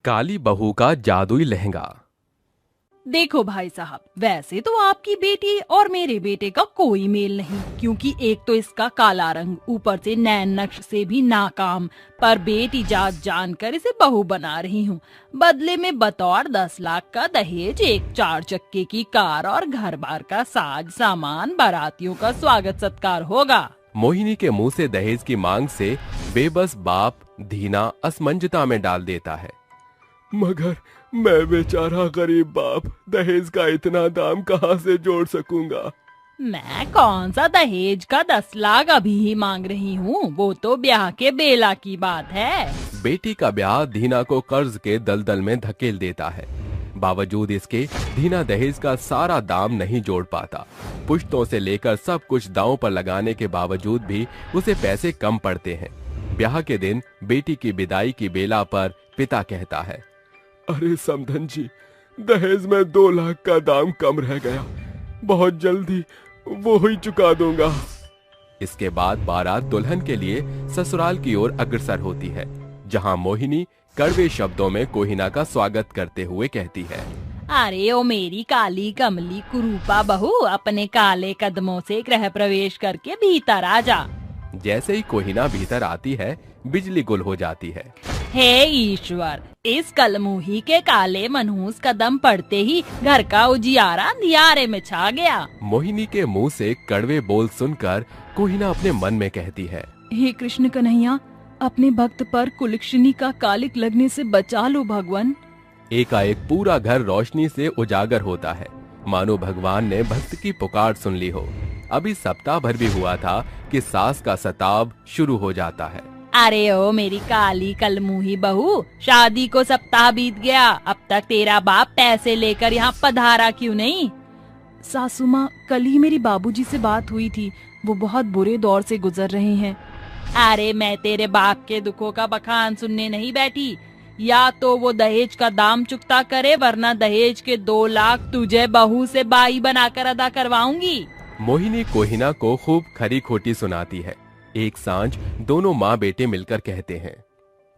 काली बहू का जादुई लहंगा। देखो भाई साहब, वैसे तो आपकी बेटी और मेरे बेटे का कोई मेल नहीं, क्योंकि एक तो इसका काला रंग, ऊपर से नैन नक्श से भी नाकाम। पर बेटी जात जानकर इसे बहू बना रही हूँ। बदले में बतौर 10 लाख का दहेज एक 4 चक्के की कार और घर बार का साज सामान, बारातियों का स्वागत सत्कार होगा। मोहिनी के मुंह से दहेज की मांग से बेबस बाप धीना असमंजता में डाल देता है। मगर मैं बेचारा गरीब बाप दहेज का इतना दाम कहाँ से जोड़ सकूंगा। मैं कौन सा दहेज का 10 लाख अभी ही मांग रही हूँ, वो तो ब्याह के बेला की बात है। बेटी का ब्याह धीना को कर्ज के दलदल में धकेल देता है। बावजूद इसके धीना दहेज का सारा दाम नहीं जोड़ पाता। पुश्तों से लेकर सब कुछ दांव पर लगाने के बावजूद भी उसे पैसे कम पड़ते हैं। ब्याह के दिन बेटी की विदाई की बेला पर पिता कहता है, अरे समधन जी, दहेज में 2 लाख का दाम कम रह गया, बहुत जल्दी वो ही चुका दूंगा। इसके बाद बारात दुल्हन के लिए ससुराल की ओर अग्रसर होती है, जहां मोहिनी कड़वे शब्दों में कोहिना का स्वागत करते हुए कहती है, अरे ओ मेरी काली कमली कुरूपा बहू, अपने काले कदमों से गृह प्रवेश करके भीतर आ जा। जैसे ही कोहिना भीतर आती है, बिजली गुल हो जाती है। हे ईश्वर, इस कलमुही के काले मनहूस कदम पड़ते ही घर का उजियारा अंधियारे में छा गया। मोहिनी के मुंह से कड़वे बोल सुनकर कोहिना अपने मन में कहती है, हे कृष्ण कन्हैया, अपने भक्त पर कुलक्षणी का कालिक लगने से बचा लो भगवान। एकाएक पूरा घर रोशनी से उजागर होता है, मानो भगवान ने भक्त की पुकार सुन ली हो। अभी सप्ताह भर भी हुआ था कि सास का सताव शुरू हो जाता है। अरे ओ मेरी काली कलमुही बहू, शादी को सप्ताह बीत गया, अब तक तेरा बाप पैसे लेकर यहाँ पधारा क्यों नहीं? सासू माँ, कल ही मेरी बाबूजी से बात हुई थी, वो बहुत बुरे दौर से गुजर रहे हैं। अरे मैं तेरे बाप के दुखों का बखान सुनने नहीं बैठी। या तो वो दहेज का दाम चुकता करे, वरना दहेज के 2 लाख तुझे बहू से बाई बनाकर अदा करवाऊंगी। मोहिनी कोहिना को खूब खरी खोटी सुनाती है। एक सांझ दोनों माँ बेटे मिलकर कहते हैं,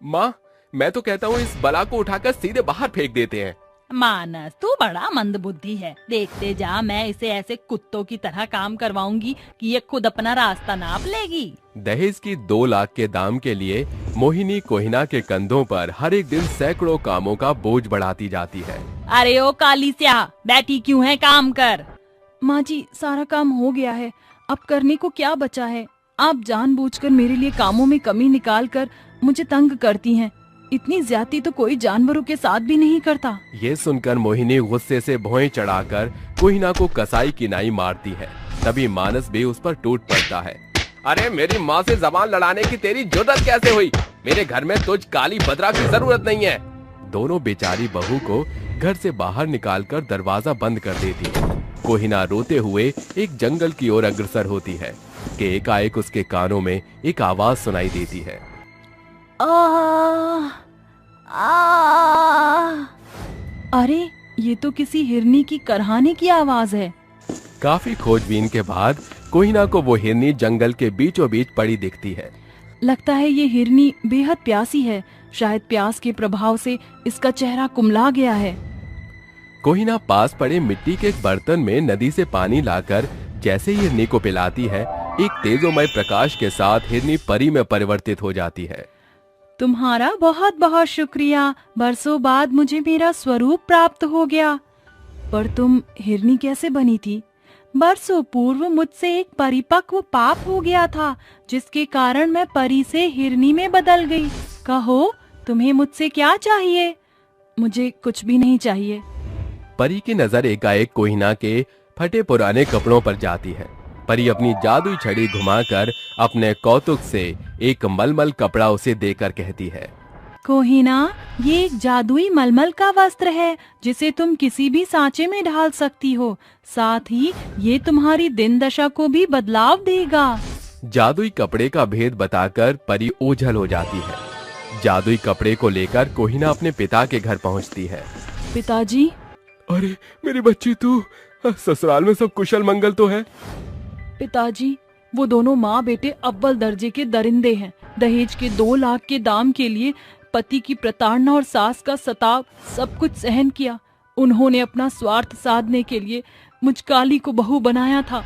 माँ, मैं तो कहता हूँ इस बला को उठाकर सीधे बाहर फेंक देते हैं। मानस, तू बड़ा मंद बुद्धि है। देखते जा, मैं इसे ऐसे कुत्तों की तरह काम करवाऊंगी कि ये खुद अपना रास्ता नाप लेगी। दहेज की 2 लाख के दाम के लिए मोहिनी कोहिना के कंधों पर हर एक दिन सैकड़ों कामों का बोझ बढ़ाती जाती है। अरे ओ काली स्याह, बैठी क्यों है, काम कर। माँ जी, सारा काम हो गया है, अब करने को क्या बचा है? आप जानबूझकर मेरे लिए कामों में कमी निकाल कर मुझे तंग करती हैं। इतनी ज्यादती तो कोई जानवरों के साथ भी नहीं करता। ये सुनकर मोहिनी गुस्से से भौएं चढ़ाकर कोहिना को कसाई की नाई मारती है। तभी मानस भी उस पर टूट पड़ता है। अरे मेरी माँ से जबान लड़ाने की तेरी जुर्रत कैसे हुई? मेरे घर में तुझ काली बदरा की जरूरत नहीं है। दोनों बेचारी बहू को घर से बाहर निकालकर दरवाजा बंद कर देती है। कोहिना रोते हुए एक जंगल की ओर अग्रसर होती है कि एकाएक उसके कानों में एक आवाज सुनाई देती है, अरे ये तो किसी हिरनी की करहाने की आवाज है। काफी खोजबीन के बाद कोहिना को वो हिरनी जंगल के बीचों बीच पड़ी दिखती है। लगता है ये हिरनी बेहद प्यासी है, शायद प्यास के प्रभाव से इसका चेहरा कुमला गया है। कोहिना पास पड़े मिट्टी के एक बर्तन में नदी से पानी लाकर जैसे ही हिरनी को पिलाती है, एक तेजोमय प्रकाश के साथ हिरनी परी में परिवर्तित हो जाती है। तुम्हारा बहुत बहुत शुक्रिया, बरसों बाद मुझे मेरा स्वरूप प्राप्त हो गया। पर तुम हिरनी कैसे बनी थी? बरसों पूर्व मुझसे एक परिपक्व पाप हो गया था, जिसके कारण मैं परी से हिरनी में बदल गई। कहो, तुम्हें मुझसे क्या चाहिए? मुझे कुछ भी नहीं चाहिए। परी की नजर एकाएक कोहिना के फटे पुराने कपड़ों पर जाती है। परी अपनी जादुई छड़ी घुमाकर अपने कौतुक से एक मलमल कपड़ा उसे देकर कहती है, कोहिना, ये एक जादुई मलमल का वस्त्र है, जिसे तुम किसी भी सांचे में ढाल सकती हो। साथ ही ये तुम्हारी दिन दशा को भी बदलाव देगा। जादुई कपड़े का भेद बताकर परी ओझल हो जाती है। जादुई कपड़े को लेकर कोहिना अपने पिता के घर पहुंचती है। पिताजी। अरे मेरी बच्ची, तू ससुराल में सब कुशल मंगल तो है? पिताजी, वो दोनों माँ बेटे अव्वल दर्जे के दरिंदे हैं। दहेज के 2 लाख के दाम के लिए पति की प्रताड़ना और सास का सताव सब कुछ सहन किया। उन्होंने अपना स्वार्थ साधने के लिए मुझ काली को बहू बनाया था।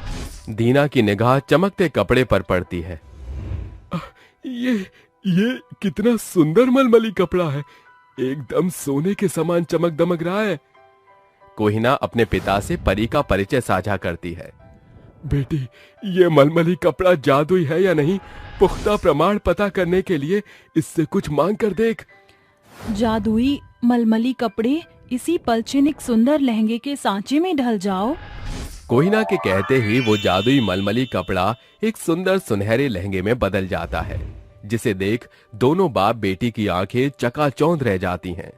दीना की निगाह चमकते कपड़े पर पड़ती है। ये कितना सुंदर मलमली कपड़ा है, एकदम सोने के समान चमक दमक रहा है। कोहिना अपने पिता से परी का परिचय साझा करती है। बेटी, ये मलमली कपड़ा जादुई है या नहीं, पुख्ता प्रमाण पता करने के लिए इससे कुछ मांग कर देख। जादुई मलमली कपड़े इसी पलछिन एक सुंदर लहंगे के सांचे में ढल जाओ। कोहिना के कहते ही वो जादुई मलमली कपड़ा एक सुंदर सुनहरे लहंगे में बदल जाता है, जिसे देख दोनों बाप बेटी की आंखें चकाचौंध रह जाती हैं।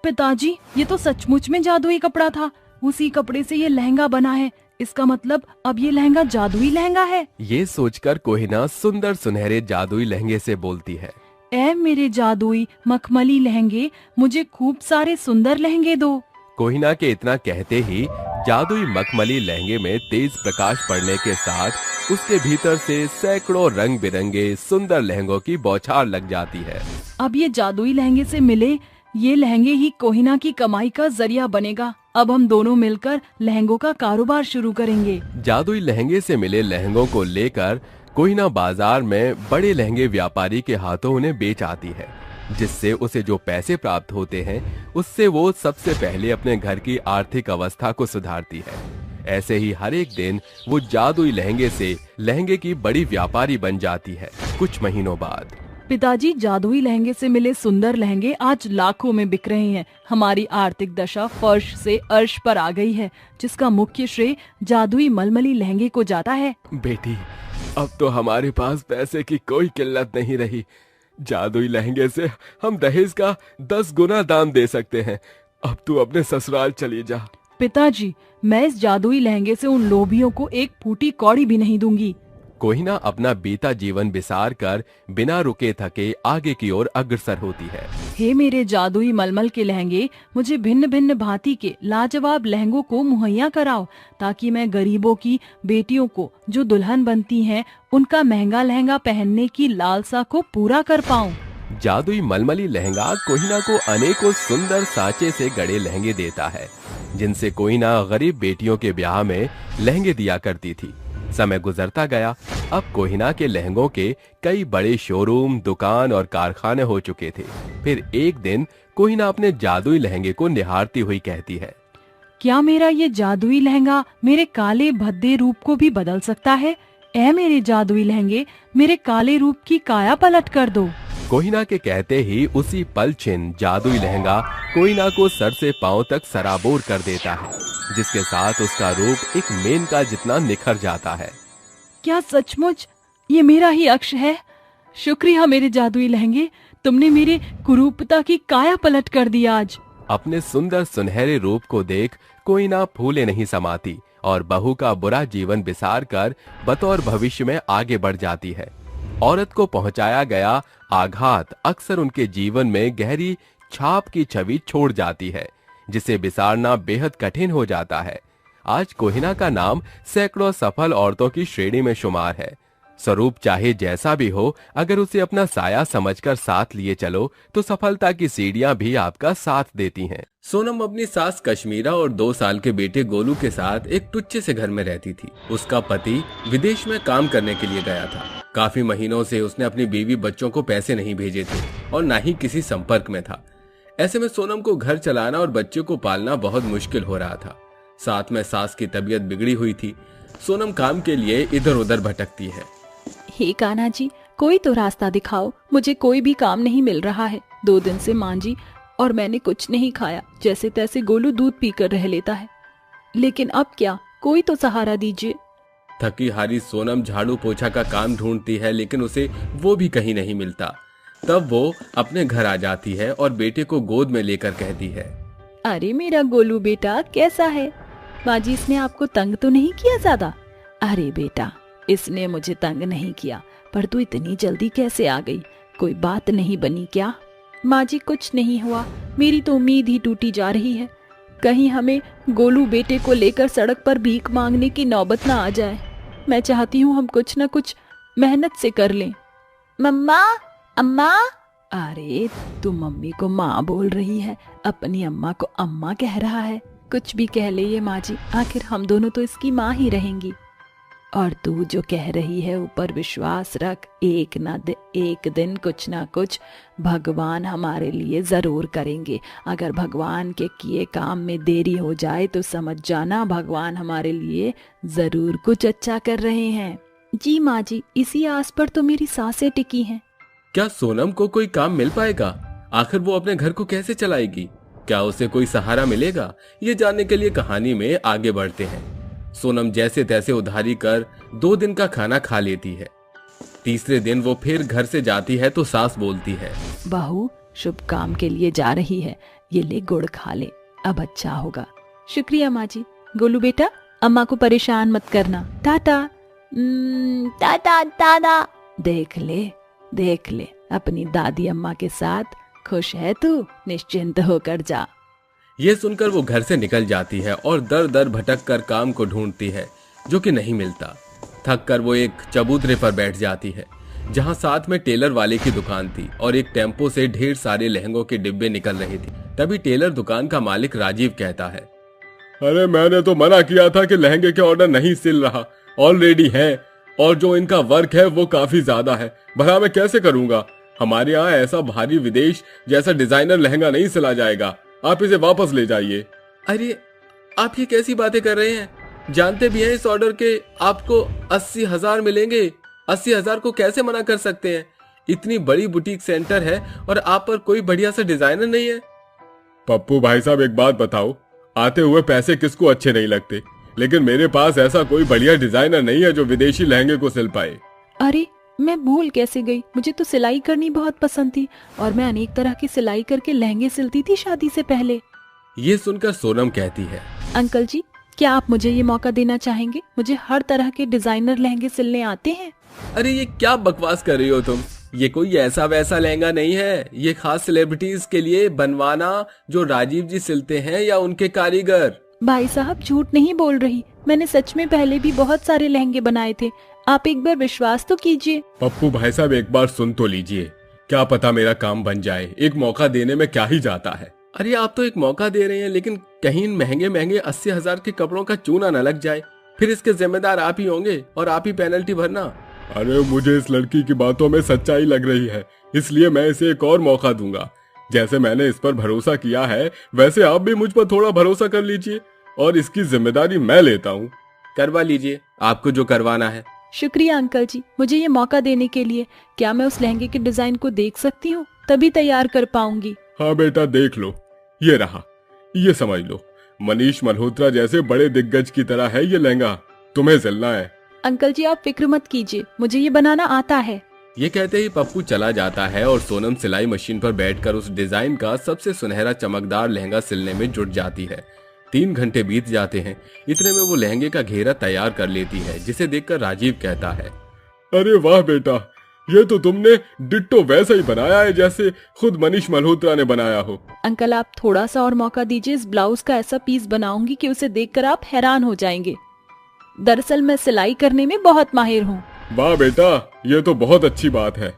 पिताजी, ये तो सचमुच में जादुई कपड़ा था। उसी कपड़े से ये लहंगा बना है। इसका मतलब अब ये लहंगा जादुई लहंगा है। ये सोचकर कोहिना सुंदर सुनहरे जादुई लहंगे से बोलती है, ऐ मेरे जादुई मखमली लहंगे, मुझे खूब सारे सुंदर लहंगे दो। कोहिना के इतना कहते ही जादुई मखमली लहंगे में तेज प्रकाश पड़ने के साथ उसके भीतर से सैकड़ों रंग बिरंगे सुंदर लहंगों की बौछार लग जाती है। अब ये जादुई लहंगे से मिले ये लहंगे ही कोहिना की कमाई का जरिया बनेगा। अब हम दोनों मिलकर लहंगों का कारोबार शुरू करेंगे। जादुई लहंगे से मिले लहंगों को लेकर कोहिना बाजार में बड़े लहंगे व्यापारी के हाथों उन्हें बेच आती है, जिससे उसे जो पैसे प्राप्त होते हैं उससे वो सबसे पहले अपने घर की आर्थिक अवस्था को सुधारती है। ऐसे ही हर एक दिन वो जादुई लहंगे से लहंगे की बड़ी व्यापारी बन जाती है। कुछ महीनों बाद पिताजी, जादुई लहंगे से मिले सुंदर लहंगे आज लाखों में बिक रहे हैं। हमारी आर्थिक दशा फर्श से अर्श पर आ गई है, जिसका मुख्य श्रेय जादुई मलमली लहंगे को जाता है। बेटी, अब तो हमारे पास पैसे की कोई किल्लत नहीं रही। जादुई लहंगे से हम दहेज का 10 गुना दाम दे सकते हैं। अब तू अपने ससुराल चली जा। पिताजी, मैं इस जादुई लहंगे से उन लोभियों को एक फूटी कौड़ी भी नहीं दूंगी। कोहिना अपना बीता जीवन बिसार कर बिना रुके थके आगे की ओर अग्रसर होती है। हे मेरे जादुई मलमल के लहंगे, मुझे भिन्न भिन्न भांति के लाजवाब लहंगों को मुहैया कराओ, ताकि मैं गरीबों की बेटियों को जो दुल्हन बनती हैं, उनका महंगा लहंगा पहनने की लालसा को पूरा कर पाऊं। जादुई मलमली लहंगा कोहिना को अनेकों सुंदर साँचे से गड़े लहंगे देता है, जिनसे कोहिना गरीब बेटियों के ब्याह में लहंगे दिया करती थी। समय गुजरता गया। अब कोहिना के लहंगों के कई बड़े शोरूम, दुकान और कारखाने हो चुके थे। फिर एक दिन कोहिना अपने जादुई लहंगे को निहारती हुई कहती है, क्या मेरा ये जादुई लहंगा मेरे काले भद्दे रूप को भी बदल सकता है? ऐ मेरे जादुई लहंगे, मेरे काले रूप की काया पलट कर दो। कोहिना के कहते ही उसी पल छिन जादुई लहंगा कोहिना को सर से पांव तक सराबोर कर देता है, जिसके साथ उसका रूप एक मेनका जितना निखर जाता है। क्या सचमुच ये मेरा ही अक्ष है? शुक्रिया मेरे जादुई लहंगे, तुमने मेरे कुरूपता की काया पलट कर दी आज। अपने सुंदर सुनहरे रूप को देख कोहिना फूले नहीं समाती और बहू का बुरा जीवन बिसार कर बतौर भविष्य में आगे बढ़ जाती है। औरत को पहुंचाया गया आघात अक्सर उनके जीवन में गहरी छाप की छवि छोड़ जाती है, जिसे बिसारना बेहद कठिन हो जाता है। आज कोहिना का नाम सैकड़ों सफल औरतों की श्रेणी में शुमार है। स्वरूप चाहे जैसा भी हो, अगर उसे अपना साया समझकर साथ लिए चलो तो सफलता की सीढ़ियां भी आपका साथ देती हैं। सोनम अपनी सास कश्मीरा और 2 साल के बेटे गोलू के साथ एक टुच्चे से घर में रहती थी। उसका पति विदेश में काम करने के लिए गया था। काफी महीनों से उसने अपनी बीवी बच्चों को पैसे नहीं भेजे थे और न ही किसी संपर्क में था। ऐसे में सोनम को घर चलाना और बच्चों को पालना बहुत मुश्किल हो रहा था। साथ में सास की तबीयत बिगड़ी हुई थी। सोनम काम के लिए इधर उधर भटकती है। हे कान्हा जी, कोई तो रास्ता दिखाओ, मुझे कोई भी काम नहीं मिल रहा है। 2 दिन से माँ जी और मैंने कुछ नहीं खाया। जैसे तैसे गोलू दूध पीकर रह लेता है, लेकिन अब क्या, कोई तो सहारा दीजिए। थकी हारी सोनम झाड़ू पोछा का काम ढूंढती है, लेकिन उसे वो भी कहीं नहीं मिलता। तब वो अपने घर आ जाती है और बेटे को गोद में लेकर कहती है, अरे मेरा गोलू बेटा कैसा है? माँ जी, इसने आपको तंग तो नहीं किया ज्यादा? अरे बेटा, इसने मुझे तंग नहीं किया, पर तू इतनी जल्दी कैसे आ गई? कोई बात नहीं बनी क्या? माँ जी, कुछ नहीं हुआ, मेरी तो उम्मीद ही टूटी जा रही है। कहीं हमें गोलू बेटे को लेकर सड़क पर भीख मांगने की नौबत ना आ जाए। मैं चाहती हूँ हम कुछ न कुछ मेहनत से कर लें। मम्मा, अम्मा। अरे तू मम्मी को माँ बोल रही है, अपनी अम्मा को अम्मा कह रहा है। कुछ भी कह ले ये माँ जी, आखिर हम दोनों तो इसकी माँ ही रहेंगी। और तू जो कह रही है ऊपर विश्वास रख, एक दिन कुछ ना कुछ भगवान हमारे लिए जरूर करेंगे। अगर भगवान के किए काम में देरी हो जाए तो समझ जाना भगवान हमारे लिए जरूर कुछ अच्छा कर रहे हैं। जी माँ जी, इसी आस पर तो मेरी सांसें टिकी हैं। क्या सोनम को कोई काम मिल पाएगा? आखिर वो अपने घर को कैसे चलाएगी? क्या उसे कोई सहारा मिलेगा? ये जानने के लिए कहानी में आगे बढ़ते हैं। सोनम जैसे तैसे उधारी कर 2 दिन का खाना खा लेती है। तीसरे दिन वो फिर घर से जाती है तो सास बोलती है, बहू शुभ काम के लिए जा रही है, ये ले गुड़ खा ले, अब अच्छा होगा। शुक्रिया माँ जी। गोलू बेटा, अम्मा को परेशान मत करना। टाटा। टाटा दादा। देख ले अपनी दादी अम्मा के साथ खुश है तू, निश्चिंत होकर जा। ये सुनकर वो घर से निकल जाती है और दर दर भटक कर काम को ढूंढती है, जो कि नहीं मिलता। थक कर वो एक चबूतरे पर बैठ जाती है, जहां साथ में टेलर वाले की दुकान थी और एक टेम्पो से ढेर सारे लहंगों के डिब्बे निकल रहे थे। तभी टेलर दुकान का मालिक राजीव कहता है, अरे मैंने तो मना किया था कि लहंगे के ऑर्डर नहीं सिल रहा, ऑलरेडी है, और जो इनका वर्क है वो काफी ज्यादा है, भला मैं कैसे करूंगा? हमारे यहाँ ऐसा भारी विदेश जैसा डिजाइनर लहंगा नहीं सिला जाएगा, आप इसे वापस ले जाइए। अरे आप ये कैसी बातें कर रहे हैं? जानते भी हैं इस ऑर्डर के आपको 80,000 मिलेंगे। 80,000 को कैसे मना कर सकते हैं? इतनी बड़ी बुटीक सेंटर है और आप पर कोई बढ़िया सा डिजाइनर नहीं है। पप्पू भाई साहब, एक बात बताओ, आते हुए पैसे किसको अच्छे नहीं लगते, लेकिन मेरे पास ऐसा कोई बढ़िया डिजाइनर नहीं है जो विदेशी लहंगे को सिल पाए। अरे मैं भूल कैसे गई, मुझे तो सिलाई करनी बहुत पसंद थी और मैं अनेक तरह की सिलाई करके लहंगे सिलती थी शादी से पहले। ये सुनकर सोनम कहती है, अंकल जी, क्या आप मुझे ये मौका देना चाहेंगे? मुझे हर तरह के डिजाइनर लहंगे सिलने आते हैं। अरे ये क्या बकवास कर रही हो तुम? ये कोई ऐसा वैसा लहंगा नहीं है, ये खास सेलिब्रिटीज के लिए बनवाना, जो राजीव जी सिलते हैं या उनके कारीगर। भाई साहब झूठ नहीं बोल रही, मैंने सच में पहले भी बहुत सारे लहंगे बनाए थे, आप एक बार विश्वास तो कीजिए। पप्पू भाई साहब, एक बार सुन तो लीजिए, क्या पता मेरा काम बन जाए, एक मौका देने में क्या ही जाता है। अरे आप तो एक मौका दे रहे हैं, लेकिन कहीं महंगे महंगे 80,000 के कपड़ों का चूना न लग जाए, फिर इसके जिम्मेदार आप ही होंगे और आप ही पेनल्टी भरना। अरे मुझे इस लड़की की बातों में सच्चाई लग रही है, इसलिए मैं इसे एक और मौका दूंगा। जैसे मैंने इस पर भरोसा किया है, वैसे आप भी मुझ पर थोड़ा भरोसा कर लीजिए और इसकी जिम्मेदारी मैं लेता हूँ। करवा लीजिए आपको जो करवाना है। शुक्रिया अंकल जी, मुझे ये मौका देने के लिए। क्या मैं उस लहंगे के डिजाइन को देख सकती हूँ? तभी तैयार कर पाऊंगी। हाँ बेटा, देख लो, ये रहा, ये समझ लो, मनीष मल्होत्रा जैसे बड़े दिग्गज की तरह है ये लहंगा, तुम्हें सिलना है। अंकल जी आप फिक्र मत कीजिए, मुझे ये बनाना आता है। ये कहते ही पप्पू चला जाता है और सोनम सिलाई मशीन पर बैठकर उस डिजाइन का सबसे सुनहरा चमकदार लहंगा सिलने में जुट जाती है। 3 घंटे बीत जाते हैं, इतने में वो लहंगे का घेरा तैयार कर लेती है, जिसे देखकर राजीव कहता है, अरे वाह बेटा, ये तो तुमने डिट्टो वैसा ही बनाया है जैसे खुद मनीष मल्होत्रा ने बनाया हो। अंकल आप थोड़ा सा और मौका दीजिए, इस ब्लाउज का ऐसा पीस बनाऊंगी कि उसे देखकर आप हैरान हो जाएंगे। दरअसल मैं सिलाई करने में बहुत माहिर हूँ। वाह बेटा, ये तो बहुत अच्छी बात है।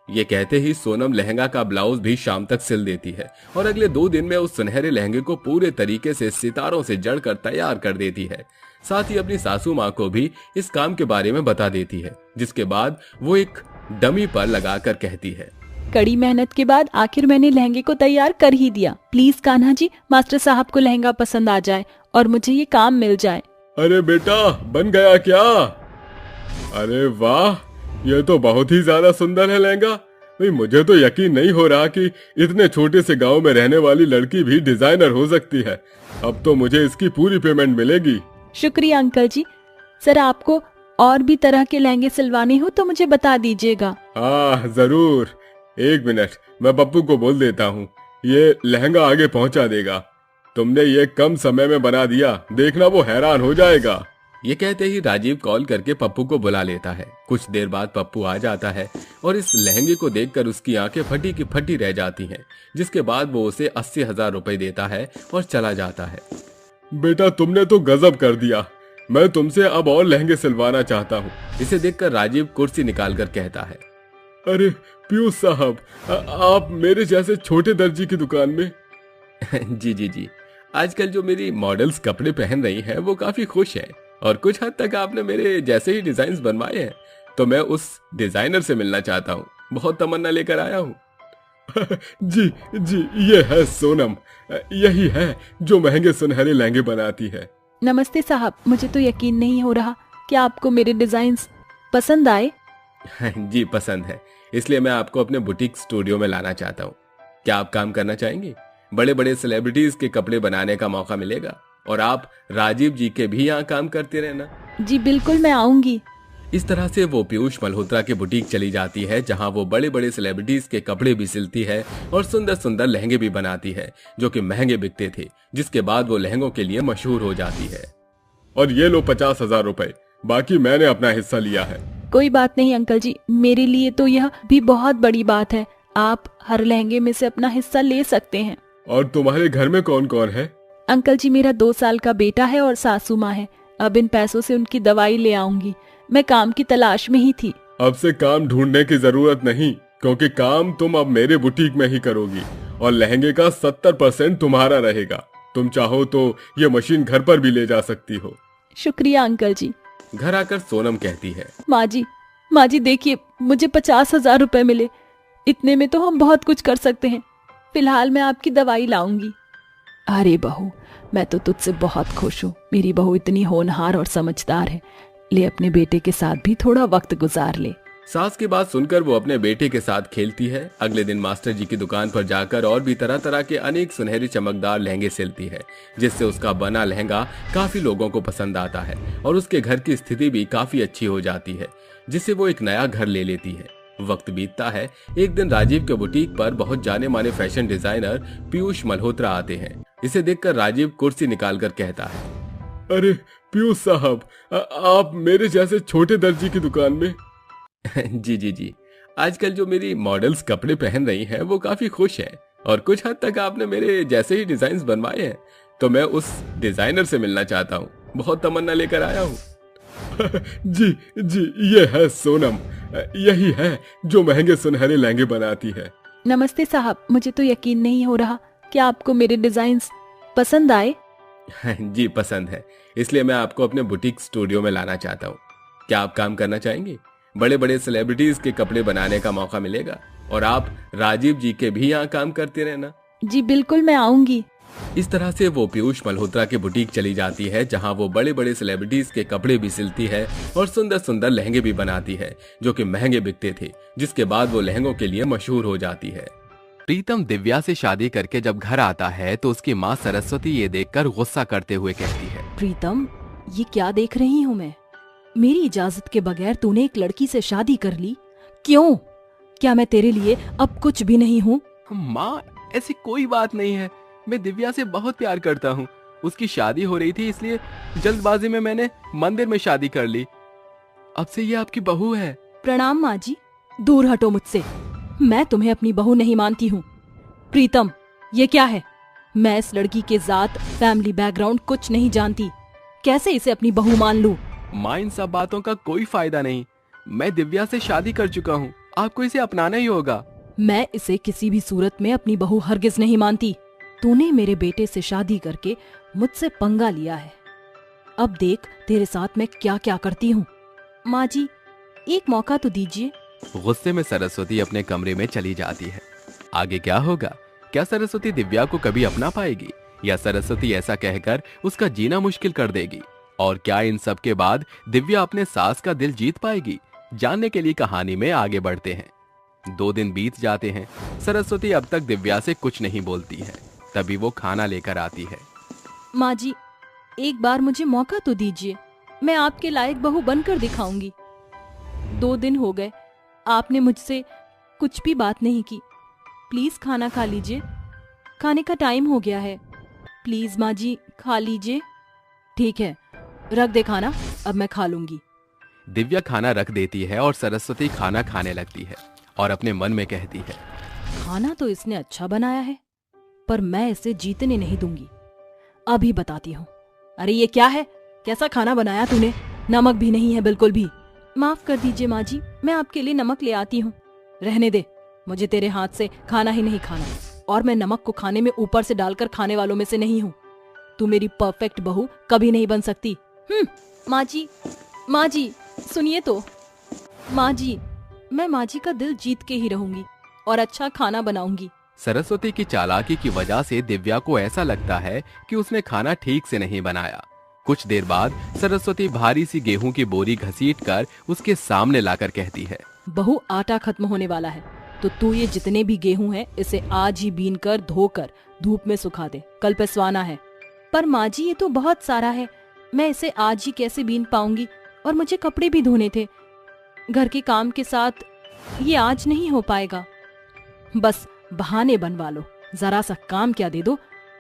ये कहते ही सोनम लहंगा का ब्लाउज भी शाम तक सिल देती है और अगले 2 दिन में उस सुनहरे लहंगे को पूरे तरीके से सितारों से जड़कर तैयार कर देती है। साथ ही अपनी सासू माँ को भी इस काम के बारे में बता देती है, जिसके बाद वो एक डमी पर लगाकर कहती है, कड़ी मेहनत के बाद आखिर मैंने लहंगे को तैयार कर ही दिया। प्लीज कान्हा जी, मास्टर साहब को लहंगा पसंद आ जाए और मुझे ये काम मिल जाए। अरे बेटा, बन गया क्या? अरे वाह, ये तो बहुत ही ज्यादा सुंदर है लहंगा। नहीं, मुझे तो यकीन नहीं हो रहा कि इतने छोटे से गांव में रहने वाली लड़की भी डिजाइनर हो सकती है। अब तो मुझे इसकी पूरी पेमेंट मिलेगी। शुक्रिया अंकल जी। सर आपको और भी तरह के लहंगे सिलवाने हो तो मुझे बता दीजिएगा। हाँ जरूर, 1 मिनट, मैं पप्पू को बोल देता हूँ, ये लहंगा आगे पहुँचा देगा। तुमने ये कम समय में बना दिया, देखना वो हैरान हो जाएगा। ये कहते ही राजीव कॉल करके पप्पू को बुला लेता है। कुछ देर बाद पप्पू आ जाता है और इस लहंगे को देखकर उसकी आंखें फटी की फटी रह जाती हैं, जिसके बाद वो उसे 80,000 रुपए देता है और चला जाता है। बेटा तुमने तो गजब कर दिया, मैं तुमसे अब और लहंगे सिलवाना चाहता हूँ। इसे देखकर राजीव कुर्सी निकाल कर कहता है, अरे पीयूष साहब, आप मेरे जैसे छोटे दर्जी की दुकान में। जी जी जी, आजकल जो मेरी मॉडल्स कपड़े पहन रही हैं वो काफी खुश हैं और कुछ हद तक आपने मेरे जैसे ही डिजाइन बनवाए हैं, तो मैं उस डिजाइनर से मिलना चाहता हूँ। बहुत तमन्ना लेकर आया हूँ। जी जी, ये है सोनम, यही है जो महंगे सुनहरे लहंगे बनाती है। नमस्ते साहब, मुझे तो यकीन नहीं हो रहा कि आपको मेरे डिजाइन्स पसंद आए। जी पसंद है, इसलिए मैं आपको अपने बुटीक स्टूडियो में लाना चाहता हूँ। क्या आप काम करना चाहेंगे? बड़े बड़े सेलिब्रिटीज के कपड़े बनाने का मौका मिलेगा और आप राजीव जी के भी यहाँ काम करते रहना। जी बिल्कुल, मैं आऊंगी। इस तरह से वो पीयूष मल्होत्रा की बुटीक चली जाती है, जहाँ वो बड़े बड़े सेलिब्रिटीज के कपड़े भी सिलती है और सुंदर सुंदर लहंगे भी बनाती है जो कि महंगे बिकते थे, जिसके बाद वो लहंगों के लिए मशहूर हो जाती है। और ये लो 50,000 रुपए, बाकी मैंने अपना हिस्सा लिया है। कोई बात नहीं अंकल जी, मेरे लिए तो यह भी बहुत बड़ी बात है। आप हर लहंगे में से अपना हिस्सा ले सकते हैं। और तुम्हारे घर में कौन कौन है? अंकल जी, मेरा 2 साल का बेटा है और सासू माँ है। अब इन पैसों से उनकी दवाई ले आऊंगी। मैं काम की तलाश में ही थी। अब से काम ढूंढने की जरूरत नहीं, क्योंकि काम तुम अब मेरे बुटीक में ही करोगी और लहंगे का 70% तुम्हारा रहेगा। तुम चाहो तो ये मशीन घर पर भी ले जा सकती हो। शुक्रिया अंकल जी। घर आकर सोनम कहती है, माँ जी देखिए, मुझे 50,000 रुपए मिले। इतने में तो हम बहुत कुछ कर सकते हैं। फिलहाल मैं आपकी दवाई लाऊंगी। अरे बहू, मैं तो तुझसे बहुत खुश हूँ। मेरी बहू इतनी होनहार और समझदार है। ले अपने बेटे के साथ भी थोड़ा वक्त गुजार ले। सास की बात सुनकर वो अपने बेटे के साथ खेलती है। अगले दिन मास्टर जी की दुकान पर जाकर और भी तरह तरह के अनेक सुनहरे चमकदार लहंगे सिलती है, जिससे उसका बना लहंगा काफी लोगों को पसंद आता है और उसके घर की स्थिति भी काफी अच्छी हो जाती है, जिससे वो एक नया घर ले लेती है। वक्त बीतता है। एक दिन राजीव के बुटीक पर बहुत जाने माने फैशन डिजाइनर पीयूष मल्होत्रा आते हैं। इसे देखकर राजीव कुर्सी निकालकर कहता है, अरे पीयूष साहब, आप मेरे जैसे छोटे दर्जी की दुकान में। जी जी जी, आजकल जो मेरी मॉडल्स कपड़े पहन रही हैं वो काफी खुश हैं और कुछ हद तक आपने मेरे जैसे ही डिजाइन बनवाए हैं, तो मैं उस डिजाइनर से मिलना चाहता हूँ। बहुत तमन्ना लेकर आया हूँ। जी जी, ये है सोनम, यही है जो महंगे सुनहरे लहंगे बनाती है। नमस्ते साहब, मुझे तो यकीन नहीं हो रहा कि आपको मेरे डिजाइन्स पसंद आए। जी पसंद है, इसलिए मैं आपको अपने बुटीक स्टूडियो में लाना चाहता हूँ। क्या आप काम करना चाहेंगे? बड़े बड़े सेलिब्रिटीज के कपड़े बनाने का मौका मिलेगा और आप राजीव जी के भी यहाँ काम करते रहना। जी बिल्कुल, मैं आऊंगी। इस तरह से वो पीयूष मल्होत्रा की बुटीक चली जाती है, जहाँ वो बड़े बड़े सेलिब्रिटीज के कपड़े भी सिलती है और सुंदर सुंदर लहंगे भी बनाती है जो कि महंगे बिकते थे, जिसके बाद वो लहंगों के लिए मशहूर हो जाती है। प्रीतम दिव्या से शादी करके जब घर आता है तो उसकी माँ सरस्वती ये देखकर गुस्सा करते हुए कहती है, प्रीतम, ये क्या देख रही हूँ मैं? मेरी इजाजत के बगैर तूने एक लड़की से शादी कर ली। क्यों? क्या मैं तेरे लिए अब कुछ भी नहीं हूँ? माँ, ऐसी कोई बात नहीं है। मैं दिव्या से बहुत प्यार करता हूँ। उसकी शादी हो रही थी, इसलिए जल्दबाजी में मैंने मंदिर में शादी कर ली। अब से ये आपकी बहू है। प्रणाम माँ जी। दूर हटो मुझसे, मैं तुम्हें अपनी बहू नहीं मानती हूँ। प्रीतम, ये क्या है? मैं इस लड़की के जात, फैमिली बैकग्राउंड कुछ नहीं जानती। कैसे इसे अपनी बहू मान लूं? माँ, इन सब बातों का कोई फायदा नहीं। मैं दिव्या से शादी कर चुका हूँ, आपको इसे अपनाना ही होगा। मैं इसे किसी भी सूरत में अपनी बहू हरगिज नहीं मानती। तूने मेरे बेटे से शादी करके मुझसे पंगा लिया है। अब देख तेरे साथ मैं क्या क्या करती हूँ। माँ जी, एक मौका तो दीजिए। गुस्से में सरस्वती अपने कमरे में चली जाती है। आगे क्या होगा? क्या सरस्वती दिव्या को कभी अपना पाएगी या सरस्वती ऐसा कहकर उसका जीना मुश्किल कर देगी? और क्या इन सब के बाद दिव्या अपने सास का दिल जीत पाएगी? जानने के लिए कहानी में आगे बढ़ते हैं। 2 दिन बीत जाते हैं। सरस्वती अब तक दिव्या से कुछ नहीं बोलती है। तभी वो खाना लेकर आती है। माँ जी, एक बार मुझे मौका तो दीजिए। मैं आपके लायक बहू बनकर दिखाऊंगी। 2 दिन हो गए, आपने मुझसे कुछ भी बात नहीं की। प्लीज खाना खा लीजिए। खाने का टाइम हो गया है। प्लीज माँ जी, खा लीजिए। ठीक है, रख दे खाना, अब मैं खा लूंगी। दिव्या खाना रख देती है और सरस्वती खाना खाने लगती है और अपने मन में कहती है, खाना तो इसने अच्छा बनाया है, पर मैं इसे जीतने नहीं दूंगी। अभी बताती हूँ। अरे ये क्या है? कैसा खाना बनाया तूने? नमक भी नहीं है बिल्कुल भी। माफ कर दीजिए माँ जी, मैं आपके लिए नमक ले आती हूँ। रहने दे, मुझे तेरे हाथ से खाना ही नहीं खाना, और मैं नमक को खाने में ऊपर से डालकर खाने वालों में से नहीं हूँ। तू मेरी परफेक्ट बहू कभी नहीं बन सकती। माँ जी सुनिए तो। माँ जी, मैं माँ जी का दिल जीत के ही रहूंगी और अच्छा खाना बनाऊंगी। सरस्वती की चालाकी की वजह से दिव्या को ऐसा लगता है कि उसने खाना ठीक से नहीं बनाया। कुछ देर बाद सरस्वती भारी सी गेहूं की बोरी घसीटकर उसके सामने लाकर कहती है, बहू आटा खत्म होने वाला है, तो तू ये जितने भी गेहूं हैं इसे आज ही बीन कर धोकर धूप में सुखा दे, कल पिसवाना है। पर माँ जी ये तो बहुत सारा है, मैं इसे आज ही कैसे बीन पाऊंगी, और मुझे कपड़े भी धोने थे। घर के काम के साथ ये आज नहीं हो पाएगा। बस बहाने बनवा लो, जरा सा काम क्या दे दो।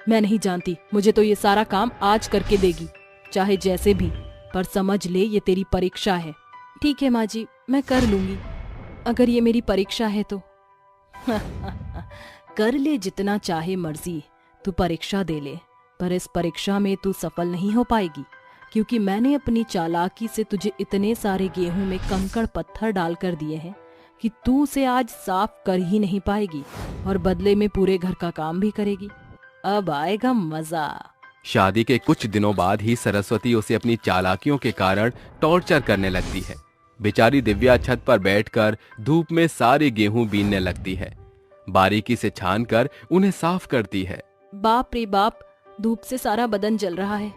मैं नहीं जानती, मुझे तो ये सारा काम आज करके देगी, चाहे जैसे भी, पर समझ ले ये तेरी परीक्षा है। ठीक है माँ जी, मैं कर लूंगी, अगर ये मेरी परीक्षा है तो। कर ले जितना चाहे मर्जी, तू परीक्षा दे ले, पर इस परीक्षा में तू सफल नहीं हो पाएगी, क्योंकि मैंने अपनी चालाकी से तुझे इतने सारे गेहूं में कंकड़ पत्थर डालकर दिए हैं कि तू उसे आज साफ कर ही नहीं पाएगी, और बदले में पूरे घर का काम भी करेगी। अब आएगा मजा। शादी के कुछ दिनों बाद ही सरस्वती उसे अपनी चालाकियों के कारण टॉर्चर करने लगती है। बेचारी दिव्या छत पर बैठकर धूप में सारे गेहूं बीनने लगती है, बारीकी से छानकर उन्हें साफ करती है। बाप रे बाप, धूप से सारा बदन जल रहा है,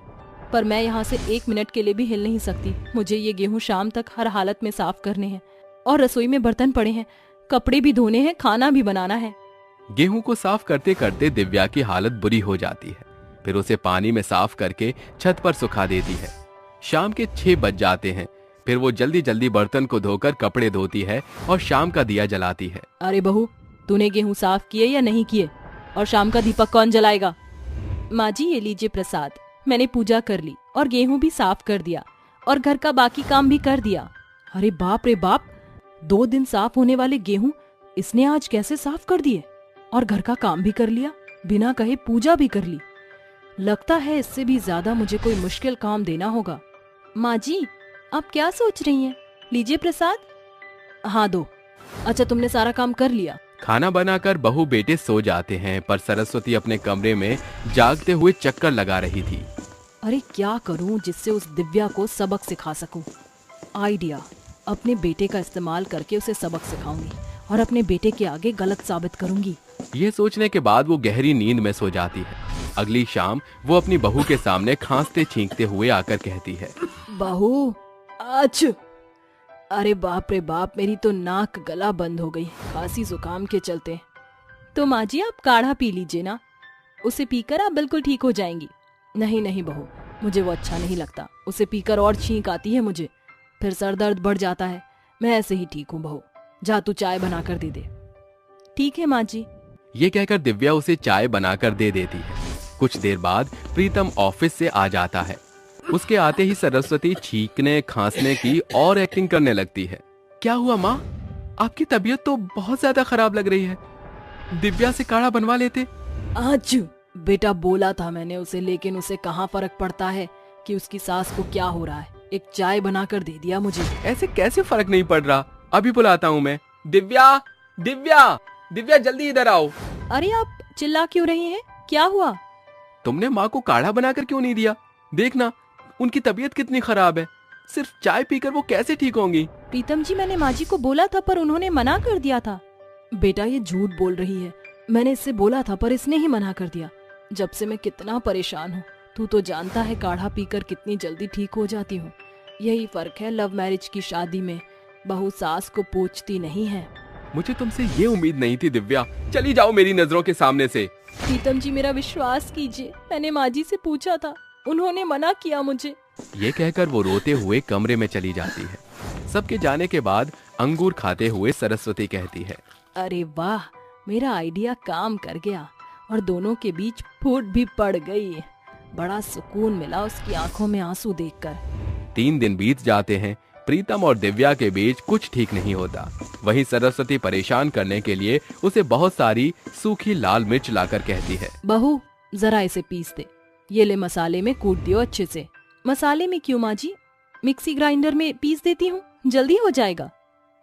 पर मैं यहाँ से 1 मिनट के लिए भी हिल नहीं सकती। मुझे ये गेहूं शाम तक हर हालत में साफ करने हैं, और रसोई में बर्तन पड़े हैं, कपड़े भी धोने हैं, खाना भी बनाना है। गेहूं को साफ करते करते दिव्या की हालत बुरी हो जाती है। फिर उसे पानी में साफ करके छत पर सुखा देती है। शाम के 6 बज जाते हैं। फिर वो जल्दी जल्दी बर्तन को धोकर कपड़े धोती है और शाम का दिया जलाती है। अरे बहू, तूने गेहूं साफ किए या नहीं किए, और शाम का दीपक कौन जलाएगा? माँ जी ये लीजिए प्रसाद, मैंने पूजा कर ली और गेहूं भी साफ कर दिया और घर का बाकी काम भी कर दिया। अरे बाप रे बाप, 2 दिन साफ होने वाले गेहूं इसने आज कैसे साफ कर दिए, और घर का काम भी कर लिया, बिना कहे पूजा भी कर ली। लगता है इससे भी ज्यादा मुझे कोई मुश्किल काम देना होगा। माँ जी आप क्या सोच रही हैं? लीजिए प्रसाद। हाँ दो। अच्छा तुमने सारा काम कर लिया? खाना बनाकर बहू बेटे सो जाते हैं, पर सरस्वती अपने कमरे में जागते हुए चक्कर लगा रही थी। अरे क्या करूं जिससे उस दिव्या को सबक सिखा सकूं? आइडिया, अपने बेटे का इस्तेमाल करके उसे सबक सिखाऊंगी और अपने बेटे के आगे गलत साबित करूंगी। ये सोचने के बाद वो गहरी नींद में सो जाती है। अगली शाम वो अपनी बहू के सामने खांसते छींकते हुए आकर कहती है, बहू आज, अरे बाप रे बाप, मेरी तो नाक गला बंद हो गई खांसी जुकाम के चलते। तो माँ जी आप काढ़ा पी लीजिए ना, उसे पीकर आप बिल्कुल ठीक हो जाएंगी। नहीं नहीं बहू, मुझे वो अच्छा नहीं लगता, उसे पीकर और छींक आती है मुझे, फिर सर दर्द बढ़ जाता है। मैं ऐसे ही ठीक हूँ बहू, जा तू चाय बनाकर दे दे। ठीक है माँ जी। ये कहकर दिव्या उसे चाय बनाकर दे देती है। कुछ देर बाद प्रीतम ऑफिस से आ जाता है। उसके आते ही सरस्वती छींकने खांसने की और एक्टिंग करने लगती है। क्या हुआ माँ, आपकी तबीयत तो बहुत ज्यादा खराब लग रही है, दिव्या से काढ़ा बनवा लेते। आज बेटा बोला था मैंने उसे, लेकिन उसे कहाँ फर्क पड़ता है कि उसकी सास को क्या हो रहा है। एक चाय बनाकर दे दिया मुझे। ऐसे कैसे फर्क नहीं पड़ रहा, अभी बुलाता हूँ मैं। दिव्या दिव्या दिव्या जल्दी इधर आओ। अरे आप चिल्ला क्यों रही हैं? क्या हुआ? तुमने माँ को काढ़ा बनाकर क्यों नहीं दिया? देखना उनकी तबीयत कितनी खराब है, सिर्फ चाय पीकर वो कैसे ठीक होंगी। प्रीतम जी मैंने माँ जी को बोला था पर उन्होंने मना कर दिया था। बेटा ये झूठ बोल रही है, मैंने इससे बोला था पर इसने ही मना कर दिया। जब से मैं कितना परेशान हूँ, तू तो जानता है काढ़ा पीकर कितनी जल्दी ठीक हो जाती हूँ। यही फर्क है लव मैरिज की शादी में, बहू सास को पूछती नहीं है। मुझे तुमसे ये उम्मीद नहीं थी दिव्या, चली जाओ मेरी नजरों के सामने से। प्रीतम जी मेरा विश्वास कीजिए, मैंने माँ जी से पूछा था, उन्होंने मना किया मुझे। ये कहकर वो रोते हुए कमरे में चली जाती है। सबके जाने के बाद अंगूर खाते हुए सरस्वती कहती है, अरे वाह, मेरा आइडिया काम कर गया और दोनों के बीच फूट भी पड़ गई। बड़ा सुकून मिला उसकी आंखों में आंसू देखकर। 3 दिन बीत जाते हैं। प्रीतम और दिव्या के बीच कुछ ठीक नहीं होता। वहीं सरस्वती परेशान करने के लिए उसे बहुत सारी सूखी लाल मिर्च लाकर कहती है, बहू जरा इसे पीस दे, ये ले मसाले में कूट दियो अच्छे से। मसाले में क्यों माँ जी, मिक्सी ग्राइंडर में पीस देती हूँ, जल्दी हो जाएगा।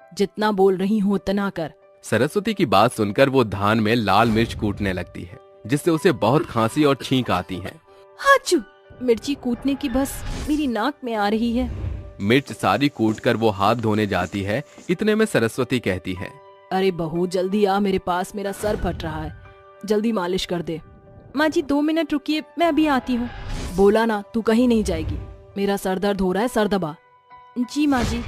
जितना बोल रही हूँ उतना कर। सरस्वती की बात सुनकर वो धान में लाल मिर्च कूटने लगती है, जिससे उसे बहुत खांसी और छींक आती है। हाचू, मिर्ची कूटने की बस मेरी नाक में आ रही है। मिर्च सारी कूटकर वो हाथ धोने जाती है। इतने में सरस्वती कहती है, अरे बहू जल्दी आ, मेरे पास मेरा सर फट रहा है, जल्दी मालिश कर दे। माँ जी 2 मिनट रुकिए, मैं अभी आती हूँ। बोला ना, तू कहीं नहीं जाएगी। मेरा सर दर्द हो रहा है, सर दबा। जी माँ जी,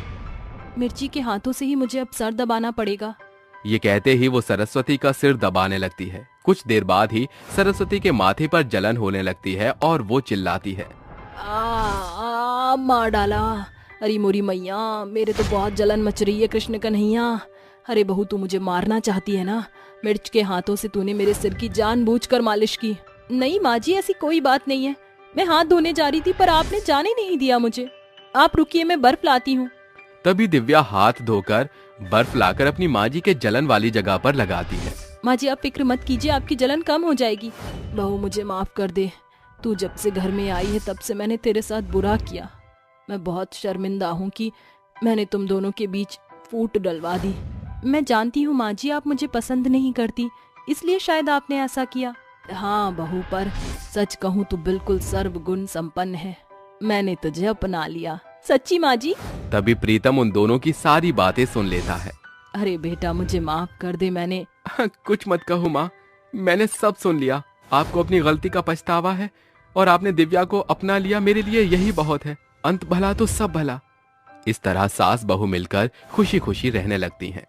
मिर्ची के हाथों से ही मुझे अब सर दबाना पड़ेगा। ये कहते ही वो सरस्वती का सिर दबाने लगती है। कुछ देर बाद ही सरस्वती के माथे पर जलन होने लगती है और वो चिल्लाती है, मार डाला। अरे मोरी मैया, मेरे तो बहुत जलन मच रही है कृष्ण कन्हैया। अरे बहू, तू मुझे मारना चाहती है ना? मिर्च के हाथों से तूने मेरे सिर की जानबूझकर मालिश की। नहीं माँ जी, ऐसी कोई बात नहीं है। मैं हाथ धोने जा रही थी पर आपने जाने नहीं दिया मुझे। आप रुकिए, मैं बर्फ लाती हूँ। तभी दिव्या हाथ धोकर बर्फ लाकर अपनी माँ जी के जलन वाली जगह पर लगाती है। माँ जी आप फिक्र मत कीजिए, आपकी जलन कम हो जाएगी। बहू मुझे माफ कर दे, तू जब से घर में आई है तब से मैंने तेरे साथ बुरा किया। मैं बहुत शर्मिंदा हूँ कि मैंने तुम दोनों के बीच फूट डलवा दी। मैं जानती हूँ माँ जी, आप मुझे पसंद नहीं करती, इसलिए शायद आपने ऐसा किया। हाँ बहू, पर सच कहूँ तो बिल्कुल सर्वगुण संपन्न है। मैंने तुझे अपना लिया, सच्ची माँ जी। तभी प्रीतम उन दोनों की सारी बातें सुन लेता है। अरे बेटा मुझे माफ कर दे, मैंने कुछ मत कहो माँ, मैंने सब सुन लिया। आपको अपनी गलती का पछतावा है और आपने दिव्या को अपना लिया, मेरे लिए यही बहुत है। अंत भला तो सब भला। इस तरह सास बहू मिलकर खुशी खुशी रहने लगती हैं।